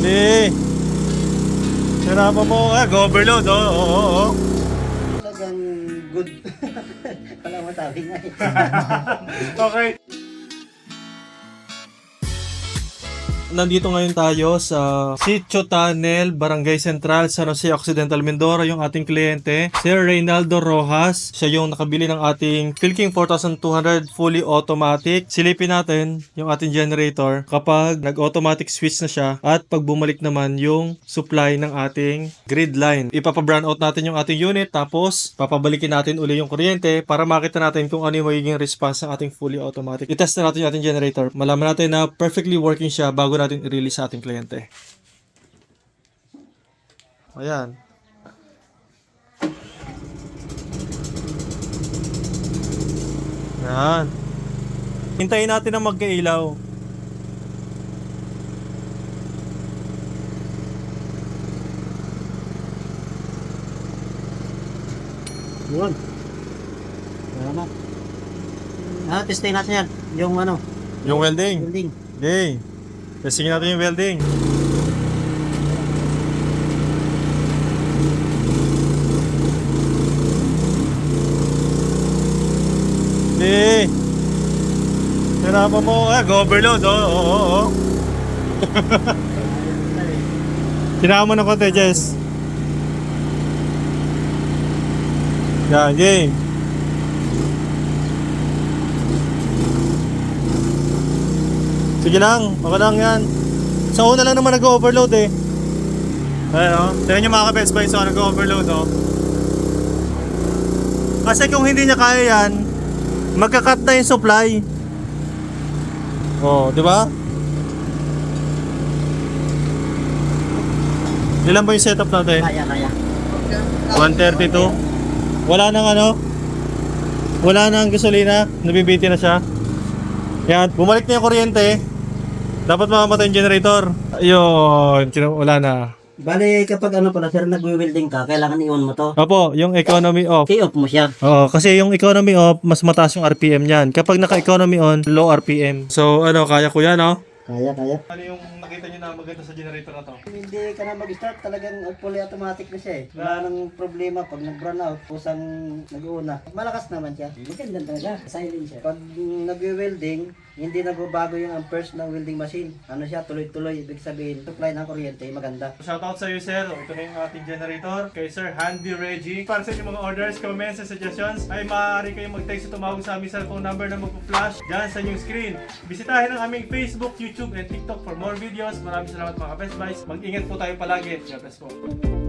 Hindi. Sinama mo. Overload. Oo. Talagang good. Wala masabi nga eh. Okay. Nandito ngayon tayo sa Sitio Tunnel, Barangay Central, San Jose Occidental, Mindoro. Yung ating kliyente, Sir Reynaldo Rojas. Siya yung nakabili ng ating Philking 4200 fully automatic. Silipin natin yung ating generator kapag nag-automatic switch na siya at pag bumalik naman yung supply ng ating grid line. Ipapa-brown out natin yung ating unit tapos papabalikin natin uli yung kuryente para makita natin kung ano yung magiging response ng ating fully automatic. I-test na natin yung ating generator. Malaman natin na perfectly working siya bago natin i-release sa ating kliyente. Ayan. Ayan. Hintayin natin na magkailaw. Yun. Salamat. Testing natin yan. Yung ano, Yung welding. building. Okay. Testingin natin yung welding. Hindi. Sinama mo. Overload. Oo. Sinama mo ng konti, Jess. Yan, game. Sige lang, okay lang yan. Sa una lang naman nag-overload eh. Ayan o, tignan nyo mga ka-best buy, so nag-overload o. Kasi kung hindi niya kaya yan, magka-cut na yung supply. Oh, di ba? Ilan ba yung setup natin? Kaya. 132. Wala nang ano? Wala nang gasolina, nabibiti na siya. Yan, bumalik na yung kuryente. Dapat mamamatay yung generator. Ayun, wala na. Bali, kapag ano pala, sir, nag-welding ka, kailangan i-on mo to. Opo, yung economy off. I-off mo siya. Oo, kasi yung economy off, mas mataas yung RPM niyan. Kapag naka-economy on, low RPM. So, kaya ko yan, no? Kaya. Ano yung nakita niyo na maganda sa generator na to? Hindi ka na mag-start, talagang fully automatic na siya eh. Wala nang problema pag nag-brown out, kusang nag-uuna. Malakas naman siya. Maganda talaga, silent siya. Pag nag-welding, hindi nagbabago yung amperes ng welding machine. Ano siya, tuloy-tuloy. Ibig sabihin, supply ng kuryente, maganda. Shoutout sa iyo, sir. Ito na yung ating generator. Kay Sir Handy Reggie. Para sa inyong mga orders, comments, and suggestions, ay maaari kayong mag-text o tumawag sa aming cellphone number na magpo-flash dyan sa inyong screen. Bisitahin ang aming Facebook, YouTube, and TikTok for more videos. Maraming salamat mga Best Buys. Mag-ingat po tayo palagi. God bless po.